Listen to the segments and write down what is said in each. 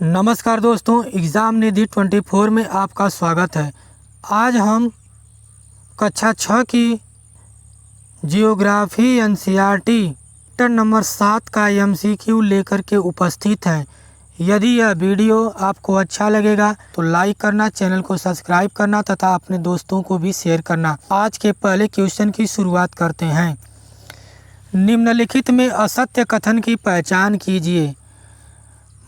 नमस्कार दोस्तों, एग्ज़ाम निधि 24 में आपका स्वागत है। आज हम कक्षा 6 की जियोग्राफी एनसीईआरटी चैप्टर नंबर 7 का एमसीक्यू लेकर के उपस्थित हैं। यदि यह वीडियो आपको अच्छा लगेगा तो लाइक करना, चैनल को सब्सक्राइब करना तथा अपने दोस्तों को भी शेयर करना। आज के पहले क्वेश्चन की शुरुआत करते हैं। निम्नलिखित में असत्य कथन की पहचान कीजिए।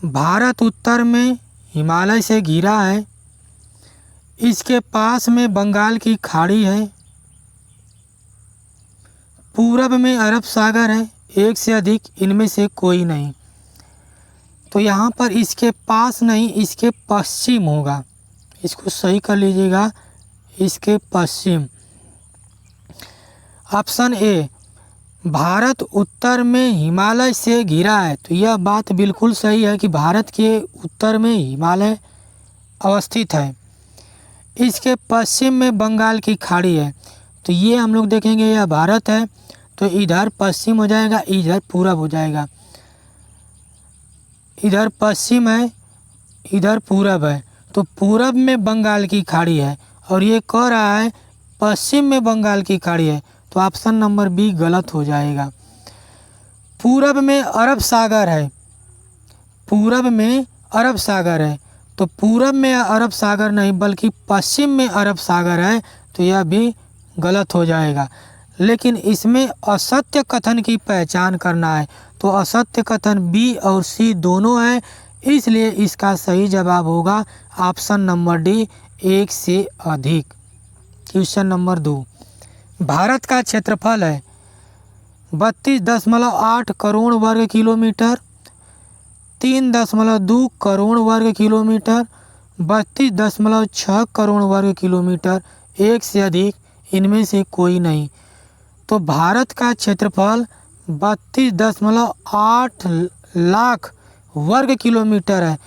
भारत उत्तर में हिमालय से घिरा है, इसके पास में बंगाल की खाड़ी है, पूरब में अरब सागर है, एक से अधिक इनमें से कोई नहीं। तो यहाँ पर इसके पास नहीं, इसके पश्चिम होगा। इसको सही कर लीजिएगा, इसके पश्चिम। ऑप्शन ए, भारत उत्तर में हिमालय से घिरा है। तो यह बात बिल्कुल सही है कि भारत के उत्तर में हिमालय अवस्थित है, इसके पश्चिम में बंगाल की खाड़ी है। तो ये हम लोग देखेंगे, यह भारत है तो इधर पश्चिम हो जाएगा, इधर पूरब हो जाएगा। इधर पश्चिम है, इधर पूरब है, तो पूरब में बंगाल की खाड़ी है और ये कह रहा है पश्चिम में बंगाल की खाड़ी है। तो ऑप्शन नंबर बी गलत हो जाएगा। पूरब में अरब सागर है, पूरब में अरब सागर है, तो पूरब में अरब सागर नहीं बल्कि पश्चिम में अरब सागर है। तो यह भी गलत हो जाएगा। लेकिन इसमें असत्य कथन की पहचान करना है, तो असत्य कथन बी और सी दोनों है, इसलिए इसका सही जवाब होगा ऑप्शन नंबर डी, एक से अधिक। Question number 2। भारत का क्षेत्रफल है 32.8 करोड़ वर्ग किलोमीटर, 3.2 करोड़ वर्ग किलोमीटर, 32.6 करोड़ वर्ग किलोमीटर, एक से अधिक इनमें से कोई नहीं। तो भारत का क्षेत्रफल 32.8 लाख वर्ग किलोमीटर है।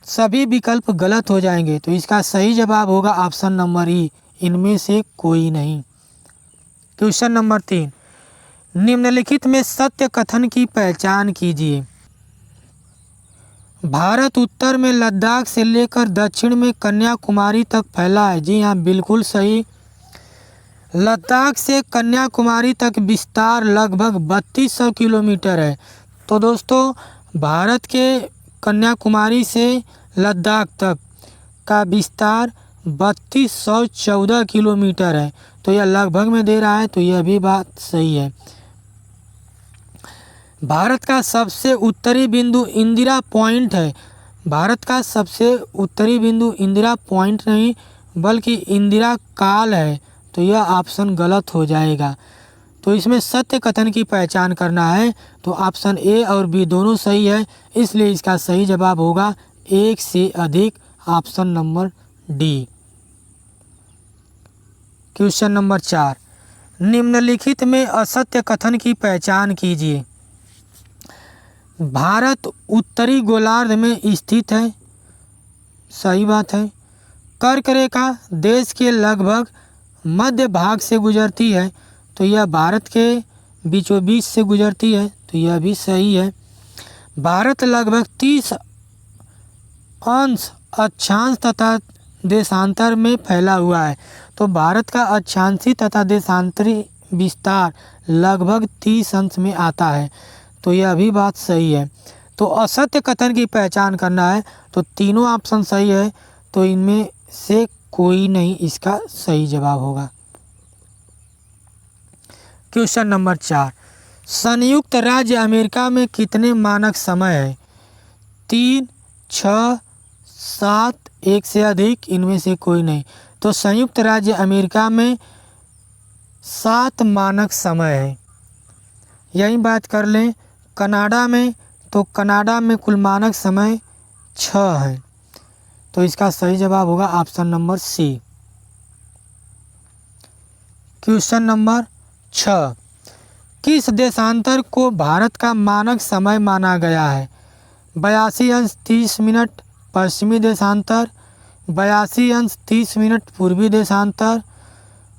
सभी विकल्प गलत हो जाएंगे, तो इसका सही जवाब होगा ऑप्शन नंबर ई, इनमें से कोई नहीं। Question number 3। निम्नलिखित में सत्य कथन की पहचान कीजिए। भारत उत्तर में लद्दाख से लेकर दक्षिण में कन्याकुमारी तक फैला है। जी हाँ, बिल्कुल सही। लद्दाख से कन्याकुमारी तक विस्तार लगभग 3200 किलोमीटर है। तो दोस्तों, भारत के कन्याकुमारी से लद्दाख तक का विस्तार 3214 किलोमीटर है। तो यह लगभग में दे रहा है, तो यह भी बात सही है। भारत का सबसे उत्तरी बिंदु इंदिरा पॉइंट है। भारत का सबसे उत्तरी बिंदु इंदिरा पॉइंट नहीं बल्कि इंदिरा काल है। तो यह ऑप्शन गलत हो जाएगा। तो इसमें सत्य कथन की पहचान करना है, तो ऑप्शन ए और बी दोनों सही है, इसलिए इसका सही जवाब होगा एक से अधिक, option number D. Question number 4। निम्नलिखित में असत्य कथन की पहचान कीजिए। भारत उत्तरी गोलार्ध में स्थित है, सही बात है। कर्क रेखा देश के लगभग मध्य भाग से गुजरती है, तो यह भारत के बीचों बीच से गुजरती है, तो यह भी सही है। भारत लगभग 30 अंश अक्षांश तथा देशांतर में फैला हुआ है। तो भारत का अक्षांशी तथा देशांतरी विस्तार लगभग 30 अंश में आता है, तो यह भी बात सही है। तो असत्य कथन की पहचान करना है, तो तीनों ऑप्शन सही है, तो इनमें से कोई नहीं इसका सही जवाब होगा। Question number 4। संयुक्त राज्य अमेरिका में कितने मानक समय है? 3, 6, 7, एक से अधिक इनमें से कोई नहीं। तो संयुक्त राज्य अमेरिका में 7 मानक समय है। यही बात कर लें कनाडा में, तो कनाडा में कुल मानक समय 6 है। तो इसका सही जवाब होगा option number C. Question number 6। किस देशांतर को भारत का मानक समय माना गया है? 82 अंश 30 मिनट पश्चिमी देशांतर, 82 अंश 30 मिनट पूर्वी देशांतर,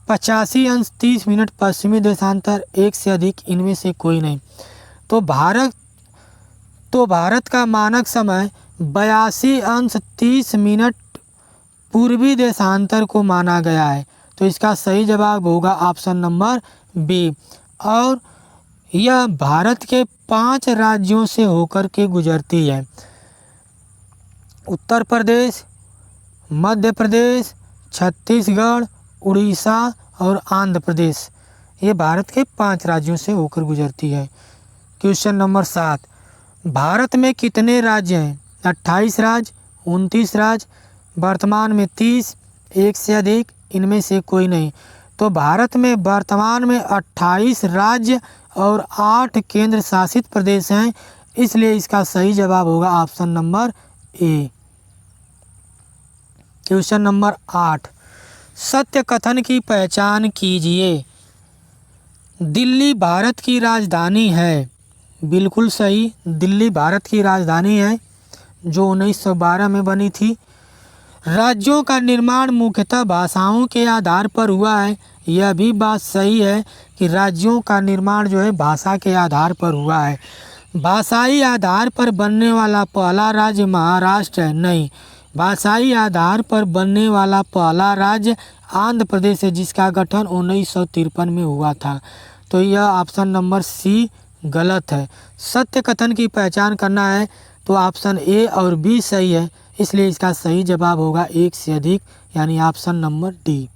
85 अंश 30 मिनट पश्चिमी देशांतर, एक से अधिक इनमें से कोई नहीं। तो भारत का मानक समय 82°30' पूर्वी देशांतर को माना गया है। तो इसका सही जवाब होगा ऑप्शन नंबर बी। और यह भारत के 5 राज्यों से होकर के गुजरती है। उत्तर प्रदेश, मध्य प्रदेश, छत्तीसगढ़, उड़ीसा और आंध्र प्रदेश, ये भारत के 5 राज्यों से होकर गुजरती है। क्वेश्चन नंबर 7, भारत में कितने राज्य हैं? 28 राज्य, 29 राज्य, वर्तमान में 30, एक से अधिक, इनमें से कोई नहीं। तो भारत में वर्तमान में 28 राज्य और 8 केंद्र शासित प्रदेश हैं, इसलिए इसका सही जवाब होगा option number A. Question number 8, सत्य कथन की पहचान कीजिए। दिल्ली भारत की राजधानी है। बिल्कुल सही, दिल्ली भारत की राजधानी है जो 1912 में बनी थी। राज्यों का निर्माण मुख्यतः भाषाओं के आधार पर हुआ है। यह भी बात सही है कि राज्यों का निर्माण जो है भाषा के आधार पर हुआ है। भाषाई आधार पर बनने वाला पहला राज्य महाराष्ट्र है। नहीं, भाषाई आधार पर बनने वाला पहला राज्य आंध्र प्रदेश है, जिसका गठन 1953 में हुआ था। तो यह ऑप्शन नंबर सी गलत है। सत्य कथन की पहचान करना है तो ऑप्शन ए और बी सही है, इसलिए इसका सही जवाब होगा एक से अधिक, यानी option number D.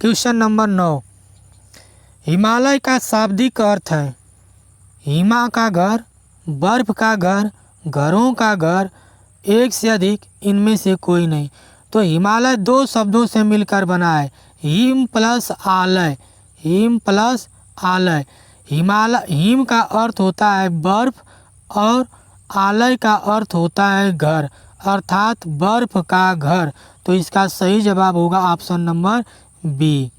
Question number 9, Himalaya का शाब्दिक अर्थ है हिमा का घर, बर्फ का घर, घरों का घर, एक से अधिक, इनमें से कोई नहीं। तो हिमालय 2 शब्दों से मिलकर बना है, हिम प्लस आलय। हिम प्लस आलय। हिमालय, हिम का अर्थ होता है बर्फ और आलय का अर्थ होता है घर, अर्थात बर्फ का घर। तो इसका सही जवाब होगा option number B.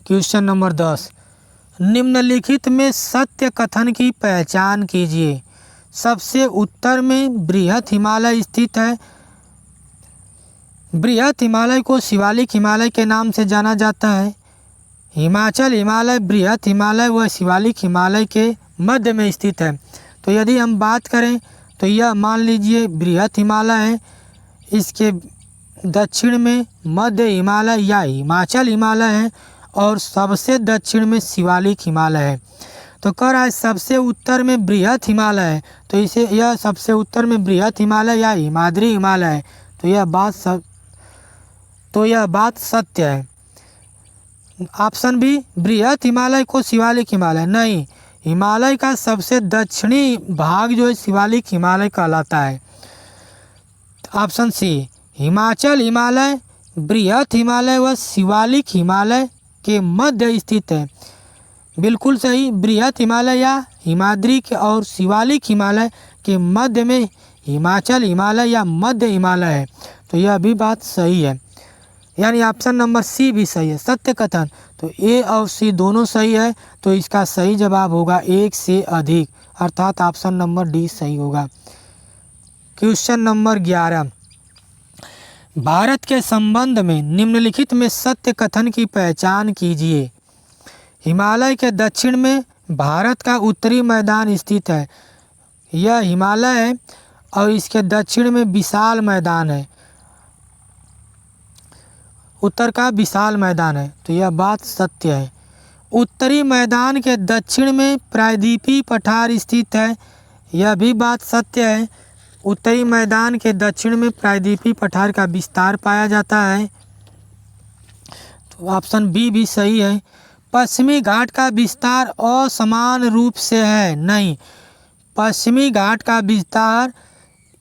Question number 10, निम्नलिखित में सत्य कथन की पहचान कीजिए। सबसे उत्तर में बृहत हिमालय स्थित है। बृहत हिमालय को शिवालिक हिमालय के नाम से जाना जाता है। हिमाचल हिमालय बृहत हिमालय व शिवालिक हिमालय के मध्य में स्थित है। तो यदि हम बात करें तो यह मान लीजिए बृहत हिमालय है, इसके दक्षिण में मध्य हिमालय या हिमाचल हिमालय है और सबसे दक्षिण में शिवालिक हिमालय है। तो कह रहा है सबसे उत्तर में बृहत हिमालय है, तो इसे यह सबसे उत्तर में बृहत हिमालय या हिमाद्री हिमालय है। तो यह बात सत्य है। ऑप्शन बी, बृहत हिमालय को शिवालिक हिमालय, नहीं, हिमालय का सबसे दक्षिणी भाग जो है शिवालिक हिमालय कहलाता है। ऑप्शन सी, हिमाचल हिमालय बृहत हिमालय व शिवालिक हिमालय के मध्य स्थित है। बिल्कुल सही, बृहत हिमालय या हिमाद्री के और शिवालिक हिमालय के मध्य में हिमाचल हिमालय या मध्य हिमालय है। तो यह भी बात सही है, यानी ऑप्शन नंबर सी भी सही है, सत्य कथन। तो ए और सी दोनों सही है, तो इसका सही जवाब होगा एक से अधिक, अर्थात ऑप्शन नंबर डी सही होगा। क्वेश्चन नंबर 11, भारत के संबंध में निम्नलिखित में सत्य कथन की पहचान कीजिए। हिमालय के दक्षिण में भारत का उत्तरी मैदान स्थित है। यह हिमालय है और इसके दक्षिण में विशाल मैदान है, उत्तर का विशाल मैदान है। तो यह बात सत्य है। उत्तरी मैदान के दक्षिण में प्रायद्वीपीय पठार स्थित है। यह भी बात सत्य है। उत्तरी मैदान के दक्षिण में प्रायद्वीपीय पठार का विस्तार पाया जाता है। तो ऑप्शन बी भी सही है। पश्चिमी घाट का विस्तार असमान रूप से है, नहीं, पश्चिमी घाट का विस्तार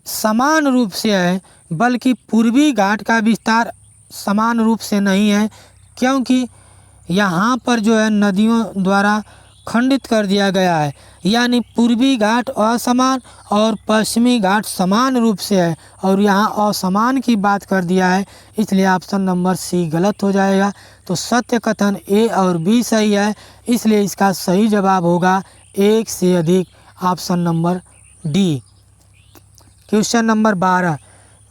समान रूप से है, बल्कि पूर्वी घाट का विस्तार समान रूप से नहीं है, क्योंकि यहाँ पर जो है नदियों द्वारा खंडित कर दिया गया है, यानी पूर्वी घाट असमान और पश्चिमी घाट समान रूप से है, और यहाँ असमान की बात कर दिया है, इसलिए ऑप्शन नंबर सी गलत हो जाएगा। तो सत्य कथन ए और बी सही है, इसलिए इसका सही जवाब होगा एक से अधिक, option number D. Question number 12,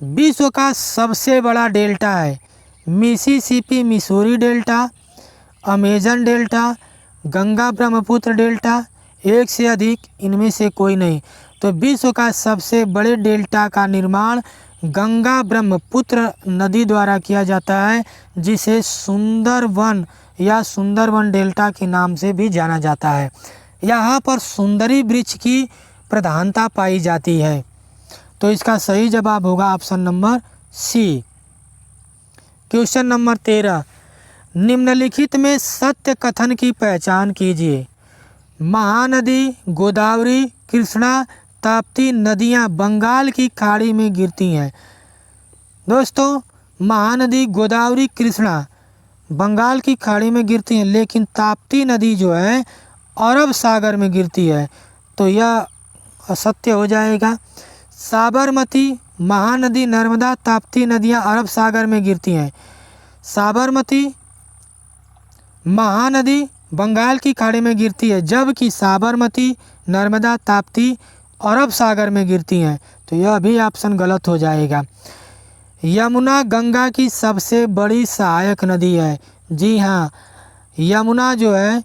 विश्व का सबसे बड़ा डेल्टा है। Mississippi Missouri delta, Amazon delta, Ganga Brahmaputra delta, एक से अधिक इनमें से कोई नहीं। तो विश्व का सबसे बड़े डेल्टा का निर्माण गंगा ब्रह्मपुत्र नदी द्वारा किया जाता है, जिसे सुंदरवन या सुंदरवन डेल्टा के नाम से भी जाना जाता है। यहाँ पर सुंदरी वृक्ष की प्रधानता पाई जाती है। तो इसका सही जवाब होगा option number C. Question number 13, निम्नलिखित में सत्य कथन की पहचान कीजिए। महानदी गोदावरी कृष्णा ताप्ती नदियाँ बंगाल की खाड़ी में गिरती हैं। दोस्तों, महानदी गोदावरी कृष्णा बंगाल की खाड़ी में गिरती हैं, लेकिन ताप्ती नदी जो है अरब सागर में गिरती है। तो यह असत्य हो जाएगा। साबरमती महानदी नर्मदा ताप्ती नदियाँ अरब सागर में गिरती हैं। साबरमती महानदी बंगाल की खाड़ी में गिरती है, जबकि साबरमती नर्मदा ताप्ती अरब सागर में गिरती हैं। तो यह भी ऑप्शन गलत हो जाएगा। यमुना गंगा की सबसे बड़ी सहायक नदी है। जी हाँ, यमुना जो है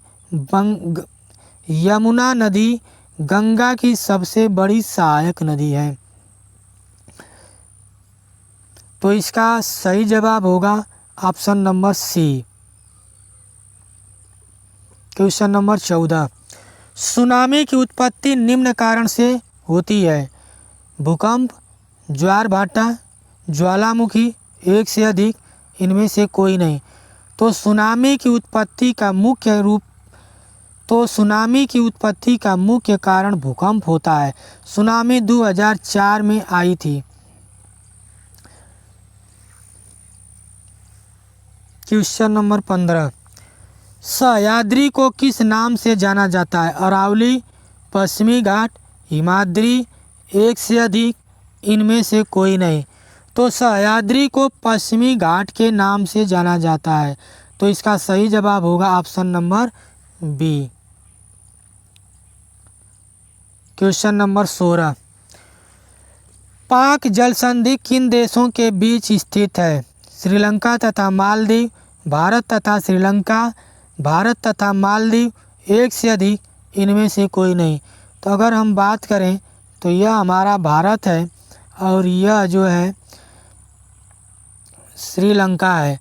यमुना नदी गंगा की सबसे बड़ी सहायक नदी है। तो इसका सही जवाब होगा option number C. Question number 14, tsunami की उत्पत्ति निम्न कारण से होती है। भूकंप, ज्वार भाटा, ज्वालामुखी, एक से अधिक इनमें से कोई नहीं। तो सुनामी की उत्पत्ति का मुख्य कारण भूकंप होता है। सुनामी 2004 में आई थी। क्वेश्चन नंबर 15, सह्याद्री को किस नाम से जाना जाता है। अरावली, पश्चिमी घाट, हिमाद्री, एक से अधिक इनमें से कोई नहीं। तो सह्याद्री को पश्चिमी घाट के नाम से जाना जाता है। तो इसका सही जवाब होगा option number B. Question number 16, Palk जल संधि किन देशों के बीच स्थित है। श्रीलंका तथा मालदीव, भारत तथा श्रीलंका, भारत तथा मालदीव, एक से अधिक इनमें से कोई नहीं। तो अगर हम बात करें तो यह हमारा भारत है और यह जो है श्रीलंका है।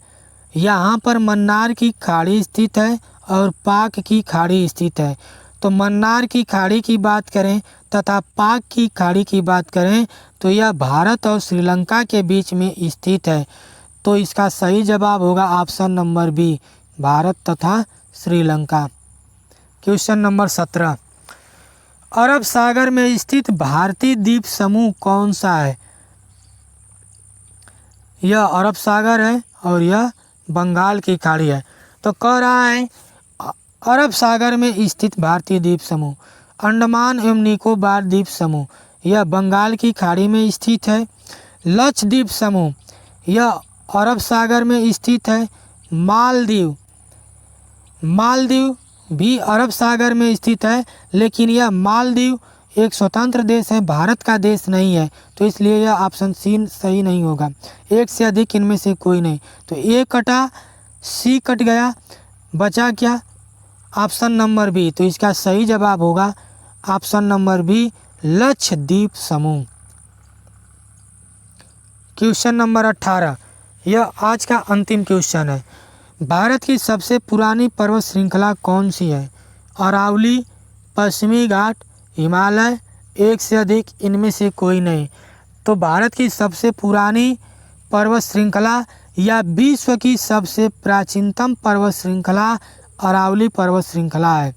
यहाँ पर मन्नार की खाड़ी स्थित है और पाक की खाड़ी स्थित है। तो मन्नार की खाड़ी की बात करें तथा पाक की खाड़ी की बात करें तो यह भारत और श्रीलंका के बीच में स्थित है। तो इसका सही जवाब होगा ऑप्शन नंबर बी, भारत तथा श्रीलंका। क्वेश्चन नंबर 17, अरब सागर में स्थित भारतीय द्वीप समूह कौन सा है। यह अरब सागर है और यह बंगाल की खाड़ी है। तो कह रहा है अरब सागर में स्थित भारतीय द्वीप समूह, अंडमान एवं निकोबार द्वीप समूह, यह बंगाल की खाड़ी में स्थित है। लक्षद्वीप समूह, यह अरब सागर में स्थित है। मालदीव भी अरब सागर में स्थित है, लेकिन यह मालदीव एक स्वतंत्र देश है, भारत का देश नहीं है। तो इसलिए यह ऑप्शन सी सही नहीं होगा। एक से अधिक इनमें से कोई नहीं। तो ए कटा, सी कट गया, बचा क्या, ऑप्शन नंबर बी। तो इसका सही जवाब होगा ऑप्शन नंबर बी, लक्षद्वीप समूह। क्वेश्चन नंबर 18, यह आज का अंतिम क्वेश्चन है। भारत की सबसे पुरानी पर्वत श्रृंखला कौन सी है। अरावली, पश्चिमी घाट, हिमालय, एक से अधिक इनमें से कोई नहीं। तो भारत की सबसे पुरानी पर्वत श्रृंखला या विश्व की सबसे प्राचीनतम पर्वत श्रृंखला अरावली पर्वत श्रृंखला है।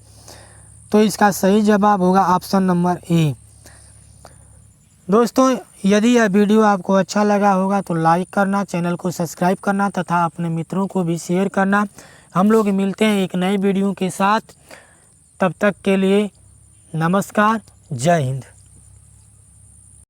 तो इसका सही जवाब होगा ऑप्शन नंबर ए। दोस्तों, यदि यह वीडियो आपको अच्छा लगा होगा तो लाइक करना, चैनल को सब्सक्राइब करना तथा अपने मित्रों को भी शेयर करना। हम लोग मिलते हैं एक नई वीडियो के साथ। तब तक के लिए नमस्कार, जय हिंद।